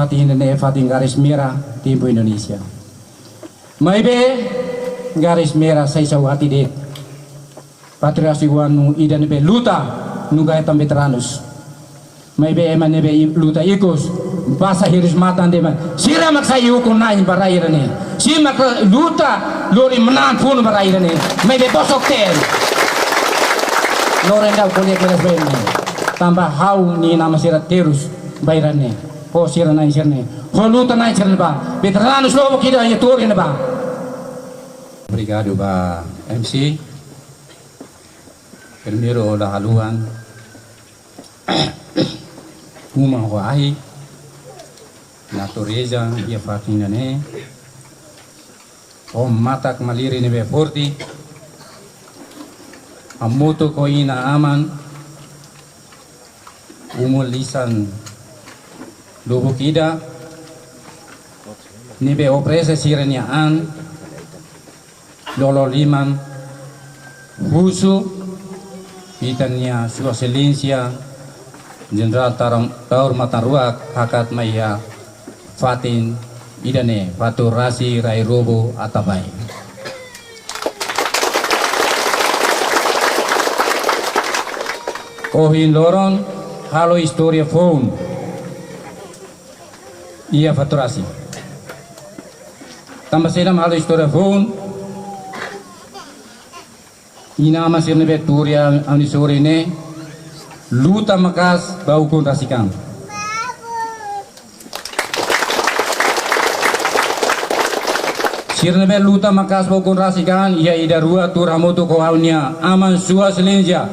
Fatin garis merah Timbu Indonesia. Maibe garis merah saya sawati de. Patriasi wanu idan be luta nugai tam veteranus. Maibe eman be luta ikos basa hiris matan de man. Sira mak saya ukun nain barairane. Si mak luta lori menan pun barairane. Maibe bosok ter. Lorenda kuliah kelas beni. Tambah hau ni nama sira terus bairane. Oh sira nain sirne. Oh luta nain sirne ba. Veteranus lobo kita ya turin ba. Obrigado ba MC. Primeiro la haluan. Uma wahi. Natureza ia fatina ne. Om matak maliri ne be forti. Amoto ko ina aman. Umul lisan lobo kida. Nibe opresa sirenya an. Lolo liman. Husu. Pitanya Sua Excelência Jenderal Taur Mataruak Hakat Maya Fatin Idane Fatur Rasi Rai Robo Atabai. Ohin Loron Halo Historia Phone Ia Faturasi Tambah sedam Halo Historia Phone Ina masih nebe turia ani sore ne luta makas bau kun rasikan. Sir nebe luta makas bau kun rasikan ia ida rua tur hamoto ko haunia aman Sua Excelência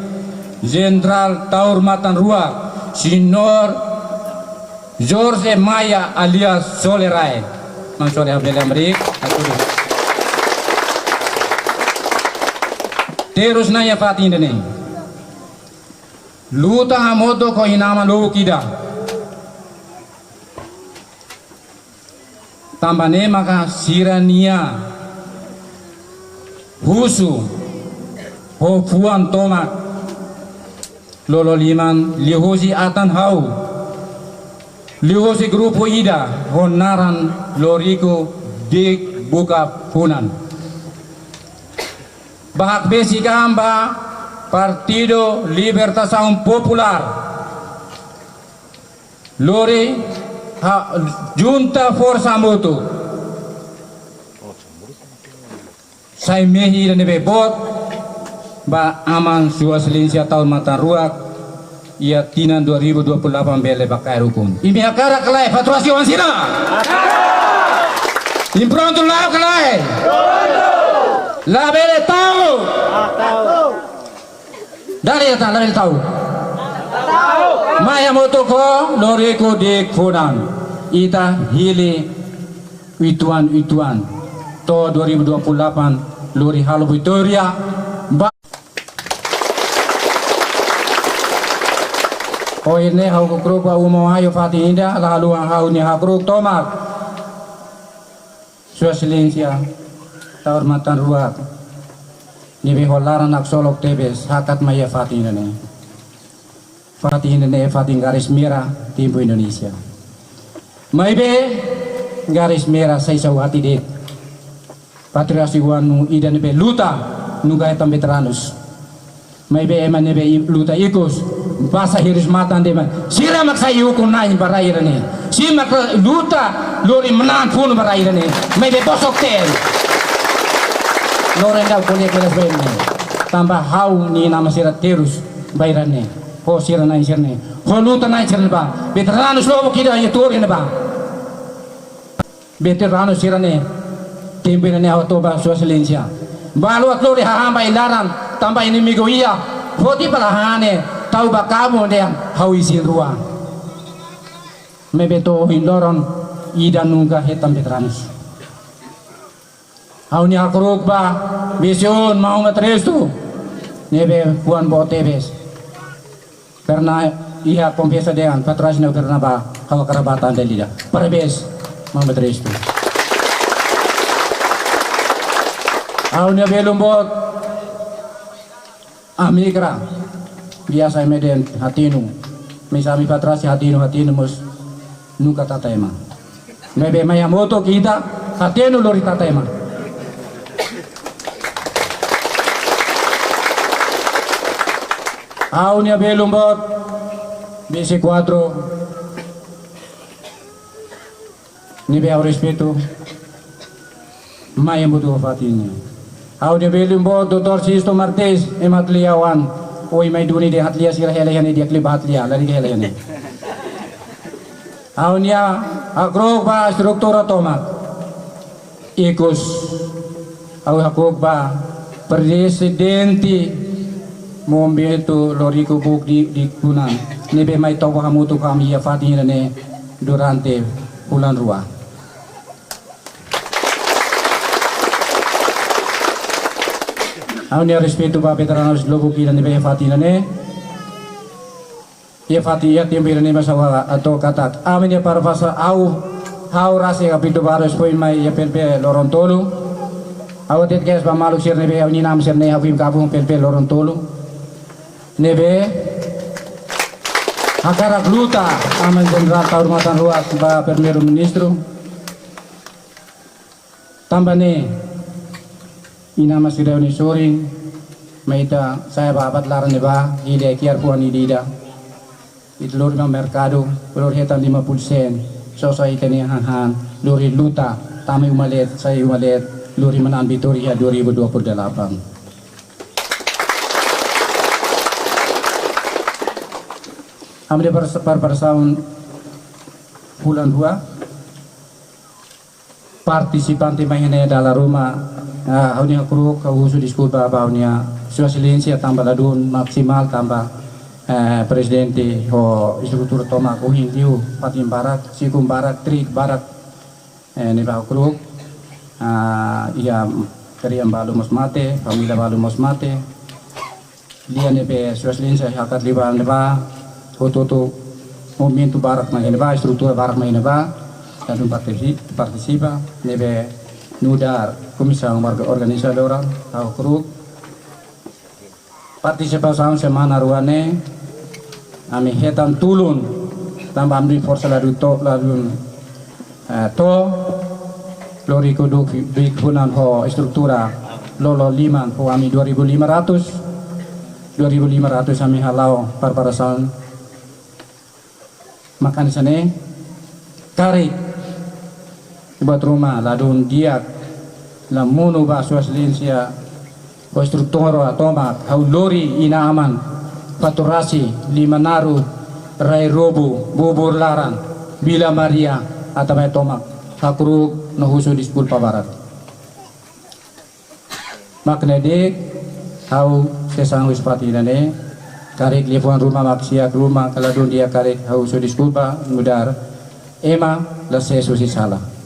Jenderal Taur Matan Rua Sinor Jorge Maya alias Solerai. Mang sore abdel Amerik terus naya fatin dene luta hamoto ko inama lobo kida tambane maka sirania husu ho puan tomak lolo liman lihosi atan hau lihosi grupo ida honaran loriko dik buka punan Bahak besi gamba Partido Libertação Popular Lori Junta Força Moto Sai mehi dan bebot ba aman Sua Excelência Taur Mataruak ia tinan 2028 bele bakai hukum imi akara kelai faturasi wansina impronto lao kelai la bele tahu dari datang la bele tahu maya motoko loreko dek fonan ita hile ituan to 2028 lori Halo Victoria oh ini hau kukruk wa umo hayo fati indah lalu hau ni hakruk tomak Sua Excelência Taur Matan Ruak nibi holaran nak solok tebes hakat maya fatin fatin garis merah Timbu Indonesia maibe garis merah saya sawati det patriasi wanu idan be luta nugai tam veteranus maibe eman be luta ikos basa hiris matan de man sira mak saya ukun nain barairane si mak luta lori menan pun barairane maibe bosok ter Lorenda kuliah kelas beni tambah hau ni nama sira terus bairane ho sira nain sirne ho luta nain sirne ba veteranus lobo kita ya turin ba veteranus sirane Timbu ne auto ba Sua Excelência baluat lori hahamba ilaran tambah ini migoia hoti palahane tau ba kamu dia hau isin ruang mebeto hindoron idan nungga hitam veteranus hau ni akruk ba vision mau ngetres tu nebe puan bo tebes karena ia kompiasa dengan patras na karena ba hau karabatan dalida parebes mau ngetres tu hau ni belum bot amikra biasa meden hatinu misami patrasi hatinu mus nuka tatema. Mebe maya moto kita hatenu lori tatema. Aunia belumbot bisi 4 nibe au respeto maya mutu fatini. Aunia belumbot Dr. Sisto Martes ematliawan oi mai duni de hatlia sira helehane dia kli hatlia lari helehane. Aunia akrok ba struktura tomat ikos au akrok ba presidenti momento loriku buk di kunan nebe mai tawa kamu tu kami ya fatihnya ne durante bulan rua. Aunia respeto ba veteranos lobo kira nebe fatihnya ne ya fatihnya timbir ne masawa atau katak amin ya para fasa au hau rase kapito baros poin mai ya pelpe lorontolu awatet kes ba maluk sir nebe au ni nam sir ne hafim kabung pelpe lorontolu nebe akarak luta aman jenderal kehormatan ruas ba primeiro ministro tambane ina masih reuni soring maita saya babat laran ba ide kiar puan idida itlor ma mercado lor hetan 50 sen sosai tani han lori luta tami umalet saya umalet lori manan Vitoria 2028. Amde persaun bulan 2 partisipan timahnya dalam rumah haunya kru kau di sekolah bahaunya silensia tambah ladun maksimal tambah presidente ho struktur toma ko hindiu patim barat sikum barat trik barat ni bah kru ia keriam balu mos mate familia balu mos mate dia nebe silensia hakat liban neba foto momento barat na ba struktura barat na ba dan partisipa nebe nudar komisa organisadora au kru partisipasaun semana ruane ami hetan tulun tambah amri forsa ladun to lori kuduk bikunan ho struktura lolo liman ho ami 2500 ami halau parparasan makan sana kari buat rumah ladun diak lamunu bahasa silensia konstruktor atoma hau lori ina aman faturasi lima naru rai robo bubur laran bila maria atau tomak hakru nahusu di sepul pabarat makna dek hau sesang wispati nane karek lipuan rumah maksiat rumah kaladun dia karek hau su di sepul pa mudar ema la sesusi salah